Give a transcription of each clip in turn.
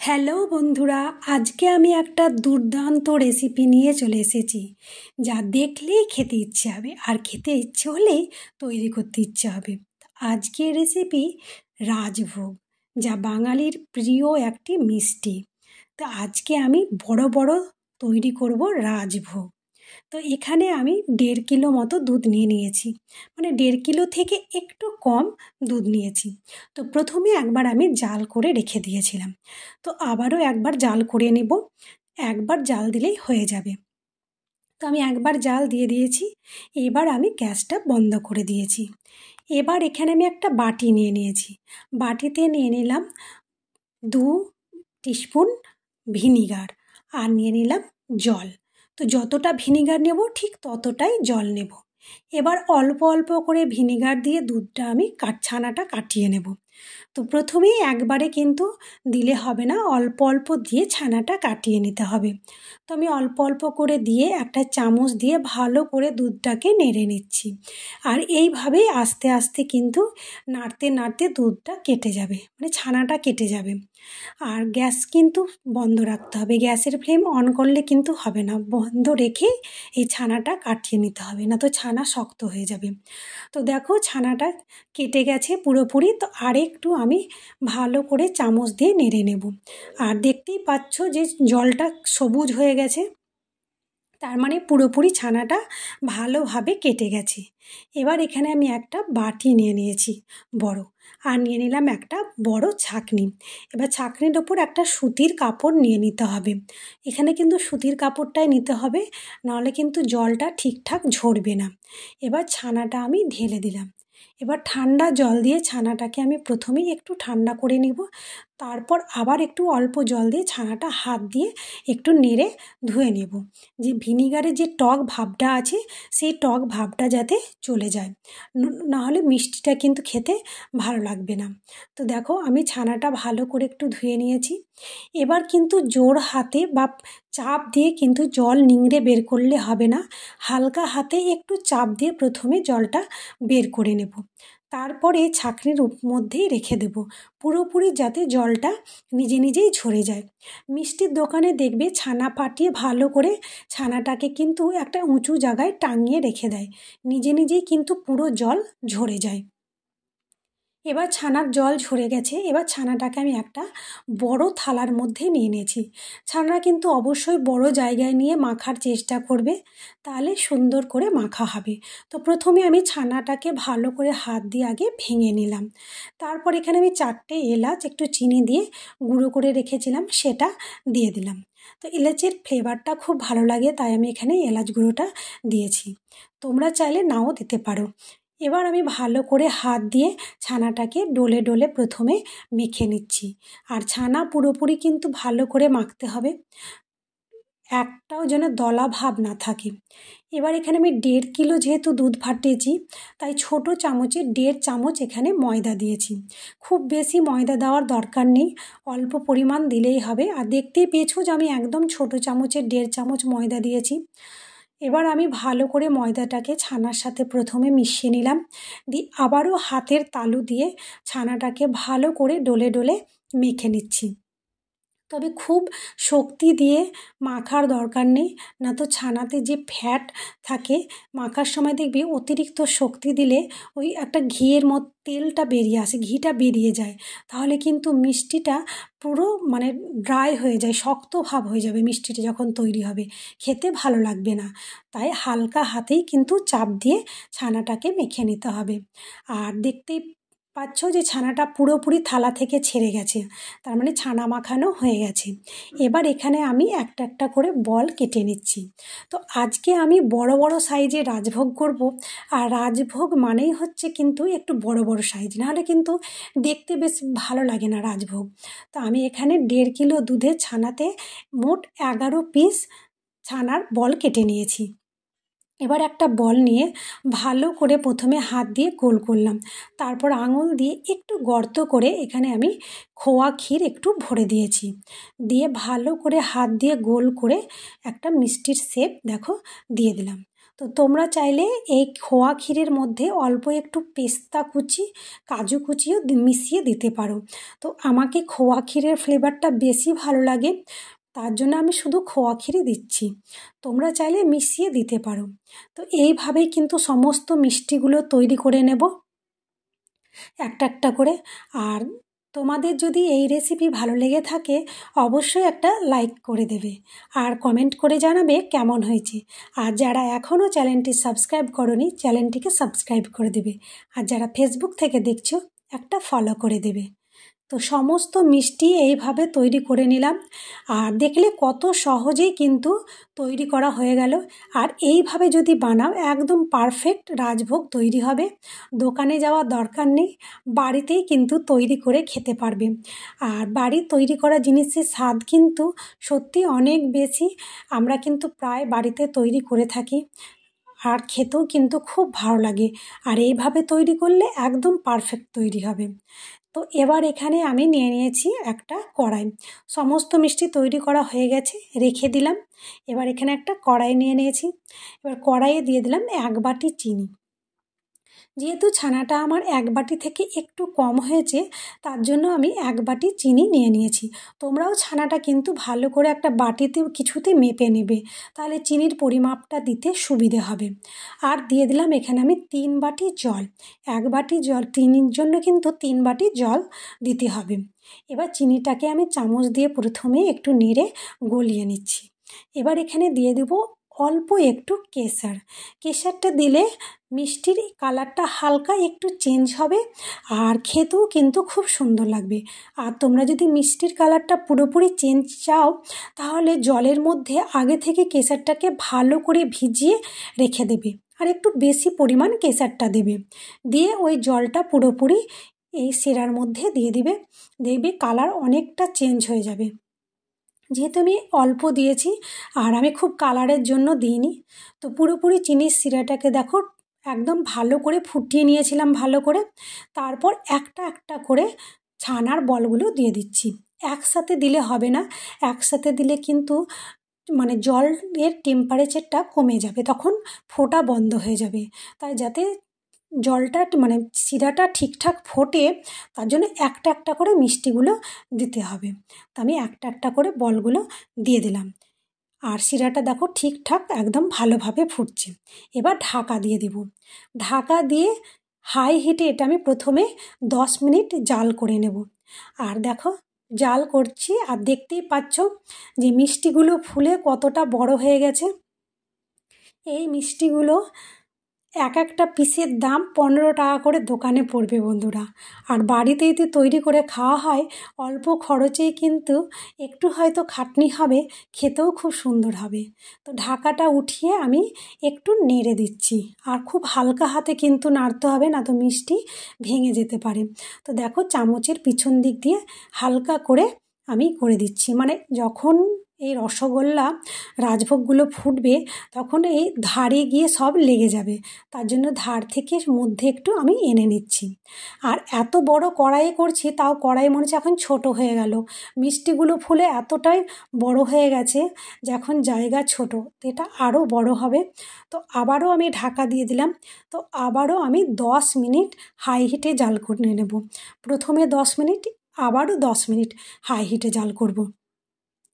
Hello বন্ধুরা, আজকে আমি একটা দুর্দান্ত রেসিপি নিয়ে চলে এসেছি, যা দেখলেই খেতে ইচ্ছে হবে আর খেতে ইচ্ছে হলেই তৈরি করতে ইচ্ছে হবে। আজকের রেসিপি রাজভোগ, যা বাঙালির প্রিয় একটি মিষ্টি। তো আজকে আমি বড় বড় তৈরি করব রাজভোগ। তো এখানে আমি 1.5 কিলো মতো দুধ নিয়ে নিয়েছি, মানে 1.5 কিলো থেকে একটু কম দুধ নিয়েছি। তো প্রথমে একবার আমি জাল করে রেখে দিয়েছিলাম, তো আবারও একবার জাল করে নেব। একবার জাল দিলেই হয়ে যাবে। তো আমি একবার জাল দিয়ে দিয়েছি, এবার আমি গ্যাসটা বন্ধ করে দিয়েছি। এবার এখানে আমি একটা বাটি নিয়ে নিয়েছি, বাটিতে নিয়ে নিলাম 2 টিস্পুন ভিনিগার আর নিয়ে নিলাম জল। তো যতটা ভিনিগার নেব ঠিক ততটাই জল নেব। এবার অল্প অল্প করে ভিনিগার দিয়ে দুধটা আমি ছানাটা কাটিয়ে নেব। তো প্রথমেই একবারে কিন্তু দিলে হবে না, অল্প অল্প দিয়ে ছানাটা কাটিয়ে নিতে হবে। তো আমি অল্প অল্প করে দিয়ে একটা চামচ দিয়ে ভালো করে দুধটাকে নেড়ে নিচ্ছি। আর এইভাবেই আস্তে আস্তে কিন্তু নাড়তে নাড়তে দুধটা কেটে যাবে, মানে ছানাটা কেটে যাবে। আর গ্যাস কিন্তু বন্ধ রাখতে হবে, গ্যাসের ফ্লেম অন করলে কিন্তু হবে না, বন্ধ রেখে এই ছানাটা কাটিয়ে নিতে হবে, না তো ছানা শক্ত হয়ে যাবে। তো দেখো ছানাটা কেটে গেছে পুরোপুরি। তো আরেকটু আমি ভালো করে চামচ দিয়ে নেড়ে নেব। আর দেখতেই পাচ্ছ যে জলটা সবুজ হয়ে গেছে, তার মানে পুরোপুরি ছানাটা ভালোভাবে কেটে গেছে। এবার এখানে আমি একটা বাটি নিয়ে নিয়েছি বড়, আর নিয়ে নিলাম একটা বড় ছাঁকনি। এবার ছাঁকনির ওপর একটা সুতির কাপড় নিয়ে নিতে হবে। এখানে কিন্তু সুতির কাপড়টাই নিতে হবে, নাহলে কিন্তু জলটা ঠিকঠাক ঝরবে না। এবার ছানাটা আমি ঢেলে দিলাম। এবার ঠান্ডা জল দিয়ে ছানাটাকে আমি প্রথমেই একটু ঠান্ডা করে নিব, তারপর আবার একটু অল্প জল দিয়ে ছানাটা হাত দিয়ে একটু নেড়ে ধুয়ে নেব, যে ভিনিগারের যে টক ভাবটা আছে সেই টক ভাবটা যাতে চলে যায়, নাহলে মিষ্টিটা কিন্তু খেতে ভালো লাগবে না। তো দেখো আমি ছানাটা ভালো করে একটু ধুয়ে নিয়েছি। এবার কিন্তু জোর হাতে বা চাপ দিয়ে কিন্তু জল নিংড়ে বের করলে হবে না, হালকা হাতে একটু চাপ দিয়ে প্রথমে জলটা বের করে নেব, তারপরে ছাঁকনির মধ্যেই রেখে দেব, পুরোপুরি যাতে জলটা নিজে নিজেই ঝরে যায়। মিষ্টির দোকানে দেখবে ছানা ফাটিয়ে ভালো করে ছানাটাকে কিন্তু একটা উঁচু জায়গায় টাঙিয়ে রেখে দেয়, নিজে নিজেই কিন্তু পুরো জল ঝরে যায়। এবার ছানার জল ঝরে গেছে, এবার ছানাটাকে আমি একটা বড় থালার মধ্যে নিয়ে নিয়েছি। ছানা কিন্তু অবশ্যই বড় জায়গায় নিয়ে মাখার চেষ্টা করবে, তাহলে সুন্দর করে মাখা হবে। তো প্রথমে আমি ছানাটাকে ভালো করে হাত দিয়ে আগে ভেঙে নিলাম। তারপর এখানে আমি 4টে এলাচ একটু চিনি দিয়ে গুঁড়ো করে রেখেছিলাম, সেটা দিয়ে দিলাম। তো এলাচের ফ্লেভারটা খুব ভালো লাগে, তাই আমি এখানে এলাচ গুঁড়োটা দিয়েছি, তোমরা চাইলে নাও দিতে পারো। এবার আমি ভালো করে হাত দিয়ে ছানাটাকে ডলে ডলে প্রথমে মেখে নিচ্ছি। আর ছানা পুরোপুরি কিন্তু ভালো করে মাখতে হবে, একটাও যেন দলা ভাব না থাকে। এবার এখানে আমি 1.5 কিলো যেহেতু দুধ ফাটিয়েছি, তাই ছোট চামচে 1.5 চামচ এখানে ময়দা দিয়েছি। খুব বেশি ময়দা দেওয়ার দরকার নেই, অল্প পরিমাণ দিলেই হবে। আর দেখতেই পেয়েছো যে আমি একদম ছোট চামচে 1.5 চামচ ময়দা দিয়েছি। এবার আমি ভালো করে ময়দাটাকে ছানার সাথে প্রথমে মিশিয়ে নিলাম, দিয়ে আবারও হাতের তালু দিয়ে ছানাটাকে ভালো করে ডলে ডলে মেখে নিচ্ছি। তবে খুব শক্তি দিয়ে মাখার দরকার নেই, না তো ছানাতে যে ফ্যাট থাকে মাখার সময় দেখবি অতিরিক্ত শক্তি দিলে ওই একটা ঘিয়ের মতো তেলটা বেরিয়ে আসে, ঘিটা বেরিয়ে যায়, তাহলে কিন্তু মিষ্টিটা পুরো মানে ড্রাই হয়ে যায়, শক্ত ভাব হয়ে যাবে মিষ্টিটা যখন তৈরি হবে, খেতে ভালো লাগবে না। তাই হালকা হাতেই কিন্তু চাপ দিয়ে ছানাটাকে মেখে নিতে হবে। আর দেখতেই পাচ্ছ যে ছানাটা পুরোপুরি থালা থেকে ছেড়ে গেছে, তার মানে ছানা মাখানো হয়ে গেছে। এবার এখানে আমি একটা একটা করে বল কেটে নিচ্ছি। তো আজকে আমি বড় বড় সাইজে রাজভোগ করব, আর রাজভোগ মানেই হচ্ছে কিন্তু একটু বড় বড় সাইজ, নাহলে কিন্তু দেখতে বেশ ভালো লাগে না রাজভোগ। তো আমি এখানে 1.5 কিলো দুধের ছানাতে মোট 11 পিস ছানার বল কেটে নিয়েছি। এবার একটা বল নিয়ে ভালো করে প্রথমে হাত দিয়ে গোল করলাম, তারপর আঙুল দিয়ে একটু গর্ত করে এখানে আমি খোয়া ক্ষীর একটু ভরে দিয়েছি, দিয়ে ভালো করে হাত দিয়ে গোল করে একটা মিষ্টির শেপ দেখো দিয়ে দিলাম। তো তোমরা চাইলে এই খোয়া ক্ষীরের মধ্যে অল্প একটু পেস্তা কুচি, কাজু কুচিও মিশিয়ে দিতে পারো। তো আমাকে খোয়া ক্ষীরের ফ্লেভারটা বেশি ভালো লাগে, তার জন্য আমি শুধু খোয়া ক্ষীরই দিচ্ছি। তোমরা চাইলে মিশিয়ে দিতে পারো। তো এইভাবেই কিন্তু সমস্ত মিষ্টিগুলো তৈরি করে নেব একটা একটা করে। আর তোমাদের যদি এই রেসিপি ভালো লেগে থাকে অবশ্যই একটা লাইক করে দেবে আর কমেন্ট করে জানাবে কেমন হয়েছে। আর যারা এখনও চ্যানেলটি সাবস্ক্রাইব করোনি চ্যানেলটিকে সাবস্ক্রাইব করে দেবে। আর যারা ফেসবুক থেকে দেখছো একটা ফলো করে দেবে। তো সমস্ত মিষ্টি এইভাবে তৈরি করে নিলাম। আর দেখলে কত সহজেই কিন্তু তৈরি করা হয়ে গেল। আর এইভাবে যদি বানাও একদম পারফেক্ট রাজভোগ তৈরি হবে। দোকানে যাওয়ার দরকার নেই, বাড়িতেই কিন্তু তৈরি করে খেতে পারবে। আর বাড়ির তৈরি করা জিনিসের স্বাদ কিন্তু সত্যি অনেক বেশি। আমরা কিন্তু প্রায় বাড়িতে তৈরি করে থাকি আর খেতেও কিন্তু খুব ভালো লাগে। আর এইভাবে তৈরি করলে একদম পারফেক্ট তৈরি হবে। তো এবার এখানে আমি নিয়ে নিয়েছি একটা কড়াই। সমস্ত মিষ্টি তৈরি করা হয়ে গেছে, রেখে দিলাম। এবার এখানে একটা কড়াই নিয়ে নিয়েছি। এবার কড়াইয়ে দিয়ে দিলাম 1 বাটি চিনি। যেহেতু ছানাটা আমার 1 বাটি থেকে একটু কম হয়েছে তার জন্য আমি 1 বাটি চিনি নিয়ে নিয়েছি। তোমরাও ছানাটা কিন্তু ভালো করে একটা বাটিতে কিছুতে মেপে নেবে, তাহলে চিনির পরিমাপটা দিতে সুবিধে হবে। আর দিয়ে দিলাম এখানে আমি 3 বাটি জল। 1 বাটি জল, চিনির জন্য কিন্তু 3 বাটি জল দিতে হবে। এবার চিনিটাকে আমি চামচ দিয়ে প্রথমে একটু নেড়ে গলিয়ে নিচ্ছি। এবার এখানে দিয়ে দেবো অল্প একটু কেশর। কেশরটা দিলে মিষ্টির কালারটা হালকা একটু চেঞ্জ হবে আর খেতেও কিন্তু খুব সুন্দর লাগবে। আর তোমরা যদি মিষ্টির কালারটা পুরোপুরি চেঞ্জ চাও তাহলে জলের মধ্যে আগে থেকে কেশরটাকে ভালো করে ভিজিয়ে রেখে দেবে আর একটু বেশি পরিমাণ কেশরটা দেবে। দিয়ে ওই জলটা পুরোপুরি এই শিরার মধ্যে দিয়ে দিবে, দেখবে কালার অনেকটা চেঞ্জ হয়ে যাবে। যেহেতু আমি অল্প দিয়েছি আর আমি খুব কালারের জন্য দিইনি। তো পুরোপুরি চিনির শিরাটাকে দেখো একদম ভালো করে ফুটিয়ে নিয়েছিলাম ভালো করে। তারপর একটা একটা করে ছানার বলগুলো দিয়ে দিচ্ছি। একসাথে দিলে হবে না, একসাথে দিলে কিন্তু মানে জলের টেম্পারেচারটা কমে যাবে, তখন ফোটা বন্ধ হয়ে যাবে। তাই যাতে জলটা মানে শিরাটা ঠিকঠাক ফোটে তার জন্য একটা একটা করে মিষ্টিগুলো দিতে হবে। তো আমি একটা একটা করে বলগুলো দিয়ে দিলাম। আর শিরাটা দেখো ঠিকঠাক একদম ভালোভাবে ফুটছে। এবার ঢাকা দিয়ে দেব। ঢাকা দিয়ে হাই হিটে এটা আমি প্রথমে 10 মিনিট জাল করে নেব। আর দেখো জাল করছি আর দেখতেই পাচ্ছ যে মিষ্টিগুলো ফুলে কতটা বড় হয়ে গেছে। এই মিষ্টিগুলো এক একটা পিসের দাম 15 টাকা করে দোকানে পড়বে বন্ধুরা। আর বাড়িতে যদি তৈরি করে খাওয়া হয় অল্প খরচেই কিন্তু একটু হয়তো খাটনি হবে, খেতেও খুব সুন্দর হবে। তো ঢাকাটা উঠিয়ে আমি একটু নেড়ে দিচ্ছি। আর খুব হালকা হাতে কিন্তু নাড়তে হবে, না তো মিষ্টি ভেঙে যেতে পারে। তো দেখো চামচের পিছন দিক দিয়ে হালকা করে আমি করে দিচ্ছি, মানে যখন এই রসগোল্লা রাজভোগগুলো ফুটবে তখন এই ধারে গিয়ে সব লেগে যাবে, তার জন্য ধার থেকে মধ্যে একটু আমি এনে নিচ্ছি। আর এত বড় কড়াইয়ে করছি, তাও কড়াই মনে হচ্ছে এখন ছোটো হয়ে গেল। মিষ্টিগুলো ফুলে এতটাই বড় হয়ে গেছে যে এখন জায়গা ছোট, তো এটা আরও বড় হবে। তো আবারও আমি ঢাকা দিয়ে দিলাম। তো আবারও আমি 10 মিনিট হাই হিটে জাল করে নেব। প্রথমে 10 মিনিট, আবারও 10 মিনিট হাই হিটে জাল করব।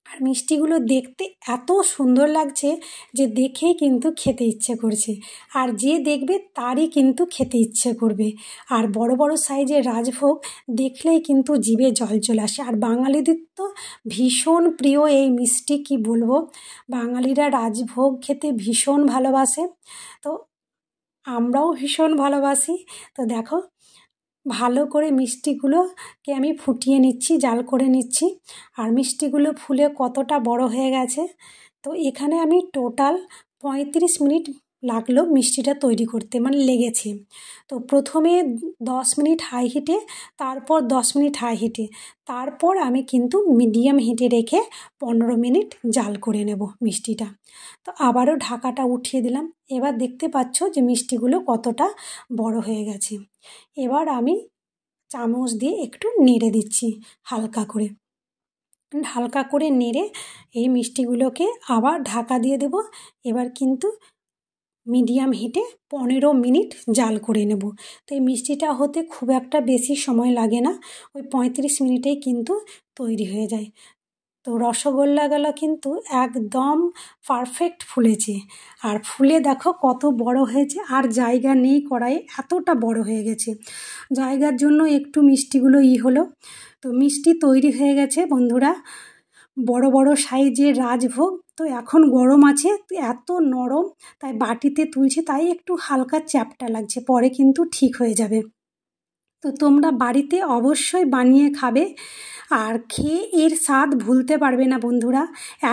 আর মিষ্টিগুলো দেখতে এত সুন্দর লাগছে যে দেখেই কিন্তু খেতে ইচ্ছে করছে। আর যে দেখবে তারই কিন্তু খেতে ইচ্ছে করবে। আর বড় বড় সাইজের রাজভোগ দেখলেই কিন্তু জিভে জল চলে আসে। আর বাঙালিদের তো ভীষণ প্রিয় এই মিষ্টি, কি বলবো, বাঙালিরা রাজভোগ খেতে ভীষণ ভালোবাসে। তো আমরাও ভীষণ ভালোবাসি। তো দেখো ভালো করে মিষ্টিগুলোকে আমি ফুটিয়ে নিচ্ছি, জাল করে নিচ্ছি। আর মিষ্টিগুলো ফুলে কতটা বড় হয়ে গেছে। তো এখানে আমি টোটাল 35 মিনিট লাগলো মিষ্টিটা তৈরি করতে, মানে লেগেছে। তো প্রথমে 10 মিনিট হাই হিটে, তারপর 10 মিনিট হাই হিটে, তারপর আমি কিন্তু মিডিয়াম হিটে রেখে 15 মিনিট জাল করে নেব মিষ্টিটা। তো আবারও ঢাকাটা উঠিয়ে দিলাম। এবার দেখতে পাচ্ছ যে মিষ্টিগুলো কতটা বড় হয়ে গেছে। এবার আমি চামচ দিয়ে একটু নেড়ে দিচ্ছি হালকা করে। হালকা করে নেড়ে এই মিষ্টিগুলোকে আবার ঢাকা দিয়ে দেব। এবার কিন্তু মিডিয়াম হিটে 15 মিনিট জাল করে নেব। তো এই মিষ্টিটা হতে খুব একটা বেশি সময় লাগে না, ওই 35 মিনিটেই কিন্তু তৈরি হয়ে যায়। তো রসগোল্লাগুলো কিন্তু একদম পারফেক্ট ফুলেছে, আর ফুলে দেখো কত বড় হয়েছে, আর জায়গা নেই কড়াইয়ে, এতটা বড় হয়ে গেছে। জায়গার জন্য একটু মিষ্টিগুলো হলো। তো মিষ্টি তৈরি হয়ে গেছে বন্ধুরা, বড় বড় সাইজের রাজভোগ। তো এখন গরম আছে, এত নরম, তাই বাটিতে তুলছি, তাই একটু হালকা চ্যাপ্টা লাগছে, পরে কিন্তু ঠিক হয়ে যাবে। তো তোমরা বাড়িতে অবশ্যই বানিয়ে খাবে, আর খেয়ে এর স্বাদ ভুলতে পারবে না বন্ধুরা।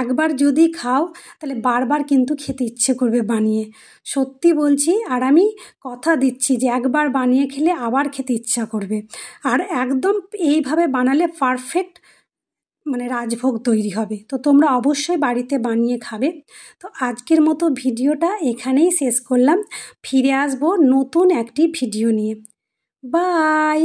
একবার যদি খাও তাহলে বারবার কিন্তু খেতে ইচ্ছে করবে বানিয়ে, সত্যি বলছি। আর আমি কথা দিচ্ছি যে একবার বানিয়ে খেলে আবার খেতে ইচ্ছা করবে। আর একদম এইভাবে বানালে পারফেক্ট মানে রাজভোগ তৈরি হবে। তো তোমরা অবশ্যই বাড়িতে বানিয়ে খাবে। তো আজকের মতো ভিডিওটা এখানেই শেষ করলাম, ফিরে আসবো নতুন একটি ভিডিও নিয়ে। বাই।